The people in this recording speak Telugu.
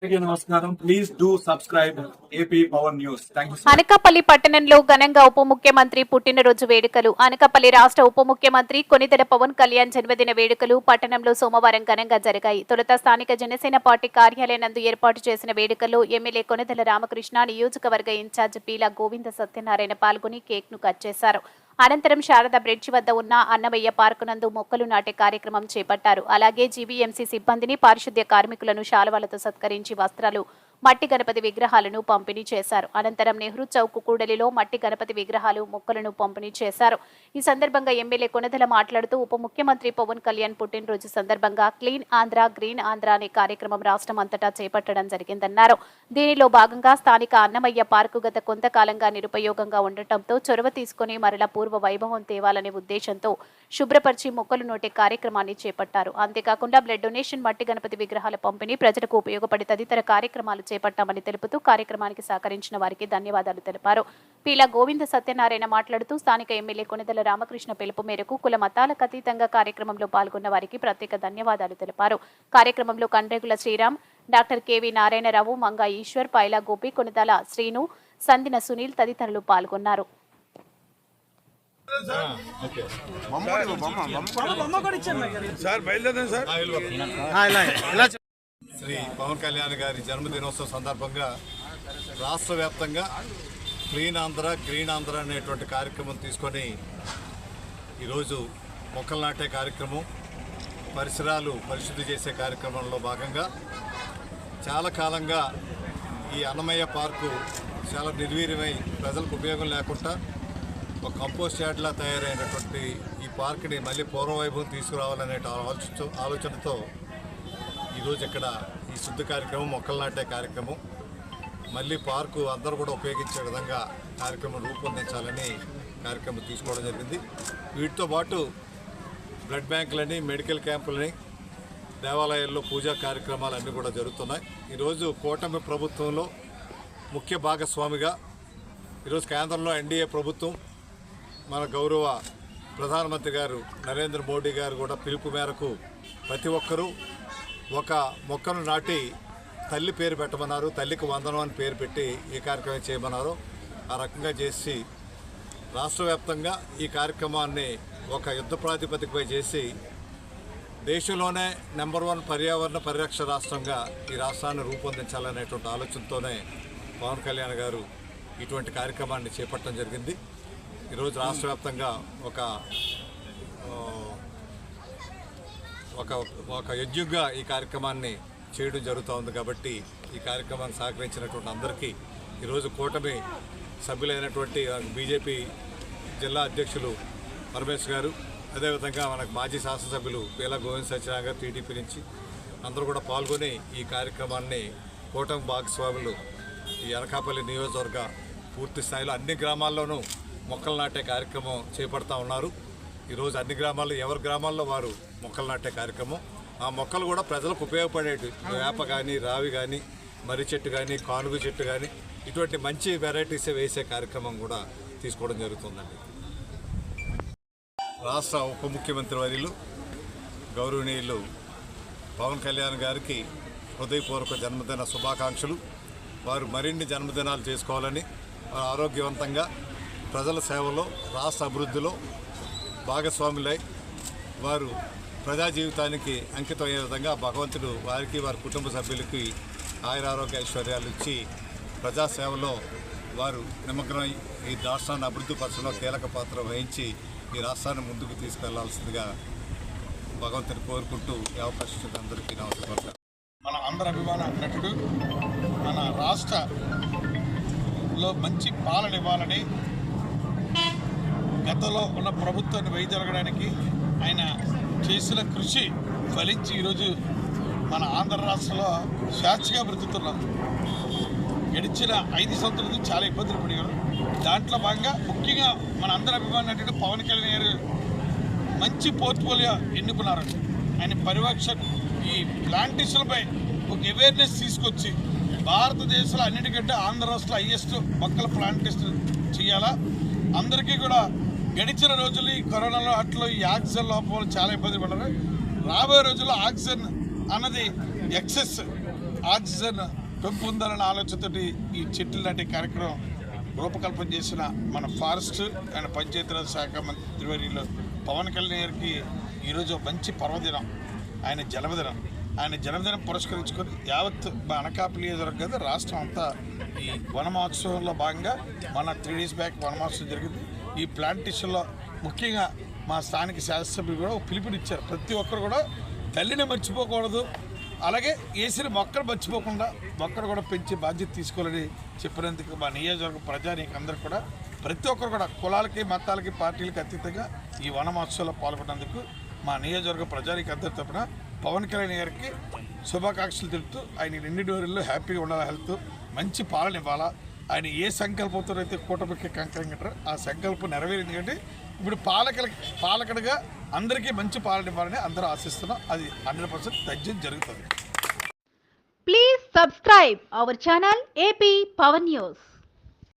నమస్కారం. Please do subscribe AP power news. Anakapalli పట్టణంలో ఘనంగా ఉప ముఖ్యమంత్రి పుట్టినరోజు వేడుకలు. అనకాపల్లి రాష్ట్ర ఉప ముఖ్యమంత్రి కొనిదెల పవన్ కళ్యాణ్ జన్మదిన వేడుకలు పట్టణంలో సోమవారం ఘనంగా జరిగాయి. తొలుత స్థానిక జనసేన పార్టీ కార్యాలయం నందు ఏర్పాటు చేసిన వేడుకల్లో ఎమ్మెల్యే కొనిదెల రామకృష్ణ, నియోజకవర్గ ఇన్ఛార్జ్ పీలా గోవింద సత్యనారాయణ పాల్గొని కేక్ ను కట్ చేశారు. అనంతరం శారద బ్రిడ్జి వద్ద ఉన్న అన్నమయ్య పార్కు నందు మొక్కలు నాటే కార్యక్రమం చేపట్టారు. అలాగే జీవీఎంసీ సిబ్బందిని, పారిశుద్ధ్య కార్మికులను శాలువాలతో సత్కరించి వస్త్రాలు, మట్టి గణపతి విగ్రహాలను పంపిణీ చేశారు. అనంతరం నెహ్రూ చౌక్ కూడలిలో మట్టి గణపతి విగ్రహాలు, మొక్కలను పంపిణీ చేశారు. ఈ సందర్భంగా ఎమ్మెల్యే కొనిదెల మాట్లాడుతూ ఉప ముఖ్యమంత్రి పవన్ కళ్యాణ్ పుట్టినరోజు సందర్భంగా క్లీన్ ఆంధ్ర, గ్రీన్ ఆంధ్ర అనే కార్యక్రమం రాష్ట్రం అంతటా చేపట్టడం జరిగిందన్నారు. దీనిలో భాగంగా స్థానిక అన్నమయ్య పార్కు గత కొంతకాలంగా నిరుపయోగంగా ఉండటంతో చొరవ తీసుకుని మరల పూర్వ వైభవం తేవాలనే ఉద్దేశంతో శుభ్రపరిచి మొక్కలు నాటే కార్యక్రమాన్ని చేపట్టారు. అంతేకాకుండా బ్లడ్ డొనేషన్, మట్టి గణపతి విగ్రహాల పంపిణీ, ప్రజలకు ఉపయోగపడే తదితర కార్యక్రమాలు చేపట్టామని తెలుపుతూ కార్యక్రమానికి సహకరించిన వారికి ధన్యవాదాలు తెలిపారు. పీలా గోవింద సత్యనారాయణ మాట్లాడుతూ స్థానిక ఎమ్మెల్యే కొనిదెల రామకృష్ణ పిలుపు మేరకు కుల మతాలకు అతీతంగా కార్యక్రమంలో పాల్గొన్న వారికి ప్రత్యేక ధన్యవాదాలు తెలిపారు. కార్యక్రమంలో కండ్రేగుల శ్రీరామ్, డాక్టర్ కెవి నారాయణరావు, మంగా ఈశ్వర్, పైలా గోపి, కొనిదెల శ్రీను, సందిన సునీల్ తదితరులు పాల్గొన్నారు. శ్రీ పవన్ కళ్యాణ్ గారి జన్మదినోత్సవం సందర్భంగా రాష్ట్ర వ్యాప్తంగా క్లీన్ ఆంధ్ర, గ్రీన్ ఆంధ్ర అనేటువంటి కార్యక్రమం తీసుకొని ఈరోజు మొక్కలు నాటే కార్యక్రమం, పరిసరాలు పరిశుద్ధి చేసే కార్యక్రమంలో భాగంగా చాలా కాలంగా ఈ అన్నమయ్య పార్కు చాలా నిర్వీర్యమై ప్రజలకు ఉపయోగం లేకుండా ఒక కంపోస్ట్ యార్డ్లా తయారైనటువంటి ఈ పార్క్ని మళ్ళీ పూర్వవైభవం తీసుకురావాలనే ఆలోచనతో ఈరోజు ఇక్కడ ఈ శుద్ధి కార్యక్రమం, మొక్కలు నాటే కార్యక్రమం, మళ్ళీ పార్కు అందరూ కూడా ఉపయోగించే విధంగా కార్యక్రమం రూపొందించాలని కార్యక్రమం తీసుకోవడం జరిగింది. వీటితో పాటు బ్లడ్ బ్యాంకులని, మెడికల్ క్యాంపులని, దేవాలయాల్లో పూజా కార్యక్రమాలు అన్నీ కూడా జరుగుతున్నాయి. ఈరోజు కూటమి ప్రభుత్వంలో ముఖ్య భాగస్వామిగా ఈరోజు కేంద్రంలో ఎన్డీఏ ప్రభుత్వం, మన గౌరవ ప్రధానమంత్రి గారు నరేంద్ర మోడీ గారు కూడా పిలుపు మేరకు ప్రతి ఒక్కరూ ఒక మొక్కను నాటి తల్లి పేరు పెట్టమన్నారు, తల్లికి వందనం అని పేరు పెట్టి ఈ కార్యక్రమం చేయమన్నారు. ఆ రకంగా చేసి రాష్ట్ర వ్యాప్తంగా ఈ కార్యక్రమాన్ని ఒక యుద్ధ ప్రాతిపదికపై చేసి దేశంలోనే నెంబర్ 1 పర్యావరణ పరిరక్షణ రాష్ట్రంగా ఈ రాష్ట్రాన్ని రూపొందించాలనేటువంటి ఆలోచనతోనే పవన్ కళ్యాణ్ గారు ఇటువంటి కార్యక్రమాన్ని చేపట్టడం జరిగింది. ఈరోజు రాష్ట్ర వ్యాప్తంగా ఒక యజ్ఞంగా ఈ కార్యక్రమాన్ని చేయడం జరుగుతూ ఉంది. కాబట్టి ఈ కార్యక్రమాన్ని సహకరించినటువంటి అందరికీ ఈరోజు కూటమి సభ్యులైనటువంటి బీజేపీ జిల్లా అధ్యక్షులు పరమేశ్ గారు, అదేవిధంగా మనకు మాజీ శాసనసభ్యులు పీలా గోవింద సత్యనారాయణ గారు టీడీపీ నుంచి అందరూ కూడా పాల్గొని ఈ కార్యక్రమాన్ని కూటమి భాగస్వాములు ఈ అనకాపల్లి నియోజకవర్గ పూర్తి స్థాయిలో అన్ని గ్రామాల్లోనూ మొక్కలు నాటే కార్యక్రమం చేపడతా ఉన్నారు. ఈరోజు అన్ని గ్రామాల్లో ఎవరి గ్రామాల్లో వారు మొక్కలు నాటే కార్యక్రమం, ఆ మొక్కలు కూడా ప్రజలకు ఉపయోగపడేవి, వేప కానీ, రావి కానీ, మర్రి చెట్టు కానీ, కానుగు చెట్టు కానీ, ఇటువంటి మంచి వెరైటీస్ వేసే కార్యక్రమం కూడా తీసుకోవడం జరుగుతుందండి. రాష్ట్ర ఉప ముఖ్యమంత్రి వర్యులు గౌరవనీయులు పవన్ కళ్యాణ్ గారికి హృదయపూర్వక జన్మదిన శుభాకాంక్షలు. వారు మరిన్ని జన్మదినాలు చేసుకోవాలని, ఆరోగ్యవంతంగా ప్రజల సేవలో, రాష్ట్ర అభివృద్ధిలో భాగస్వాములై వారు ప్రజా జీవితానికి అంకితం అయ్యే విధంగా భగవంతుడు వారికి, వారి కుటుంబ సభ్యులకి ఆయురారోగ్య ఐశ్వర్యాలు ఇచ్చి ప్రజాసేవలో వారు నిమగ్నమై ఈ రాష్ట్రాన్ని అభివృద్ధి పరచడంలో కీలక పాత్ర వహించి ఈ రాష్ట్రాన్ని ముందుకు తీసుకెళ్లాల్సిందిగా భగవంతుని కోరుకుంటూ ఈ అవకాశం అందరికీ నమస్కారం. మన అందరి అభిమాన నటుడు మన రాష్ట్రంలో మంచి పాలన ఇవ్వాలని, గతంలో ఉన్న ప్రభుత్వాన్ని వైదొలగడానికి ఆయన చేసిన కృషి ఫలించి ఈరోజు మన ఆంధ్ర రాష్ట్రంలో స్వేచ్ఛగా బ్రతుకుతున్నాం. గడిచిన 5 సంవత్సరాల నుంచి చాలా ఇబ్బందులు పడినారు. దాంట్లో భాగంగా ముఖ్యంగా మన అందరి అభిమాన నటుడు పవన్ కళ్యాణ్ గారు మంచి పోర్ట్ఫోలియో ఎన్నుకున్నారు. ఆయన పరిరక్షణ, ఈ ప్లాంటేషన్లపై ఒక అవేర్నెస్ తీసుకొచ్చి భారతదేశంలో అన్నిటికంటే ఆంధ్ర రాష్ట్రంలో హైయెస్ట్ మొక్కల ప్లాంటేషన్ చేయాలా. అందరికీ కూడా గడిచిన రోజులు ఈ కరోనాలో అట్లా ఈ ఆక్సిజన్ లోపల చాలా ఇబ్బంది పడ్డారు. రాబోయే రోజుల్లో ఆక్సిజన్ అన్నది ఎక్సెస్ ఆక్సిజన్ పెంపొందాలన్న ఆలోచనతోటి ఈ చెట్లు నాటే కార్యక్రమం రూపకల్పన చేసిన మన ఫారెస్ట్ అండ్ పంచాయతీరాజ్ శాఖ మంత్రివర్యులు పవన్ కళ్యాణ్ గారికి ఈరోజు మంచి పర్వదినం, ఆయన జన్మదినం. ఆయన జన్మదినం పురస్కరించుకొని యావత్ అనకాపల్లి నియోజకవర్గం రాష్ట్రం అంతా ఈ వన మహోత్సవంలో భాగంగా మన 3 days బ్యాక్ వన మహోత్సవం జరిగింది. ఈ ప్లాంటేషన్లో ముఖ్యంగా మా స్థానిక శాసనసభ్యులు కూడా పిలుపునిచ్చారు. ప్రతి ఒక్కరు కూడా తల్లిని మర్చిపోకూడదు, అలాగే వేసిన మొక్కలు మర్చిపోకుండా మొక్కలు కూడా పెంచే బాధ్యత తీసుకోవాలని చెప్పినందుకు మా నియోజకవర్గ ప్రజానీకం అందరూ కూడా ప్రతి ఒక్కరు కూడా కులాలకి మతాలకి పార్టీలకి అతీతంగా ఈ వన మహోత్సవంలో పాల్గొన్నందుకు మా నియోజకవర్గ ప్రజానీకం అందరి తరపున పవన్ కళ్యాణ్ గారికి శుభాకాంక్షలు తెలుపుతూ ఆయన 2 రోజుల్లో హ్యాపీగా ఉండాలి, హెల్త్ మంచి పాలన ఇవ్వాలా. ఆయన ఏ సంకల్పంతో అయితే కూటమికి కంకణం కట్టారో ఆ సంకల్పం నెరవేరింది. ఎందుకంటే ఇప్పుడు పాలకుడిగా అందరికీ మంచి పాలన ఇవ్వాలని అందరూ ఆశిస్తున్నాం. అది 100% తథ్యం జరుగుతుంది. Please subscribe our channel AP Power News.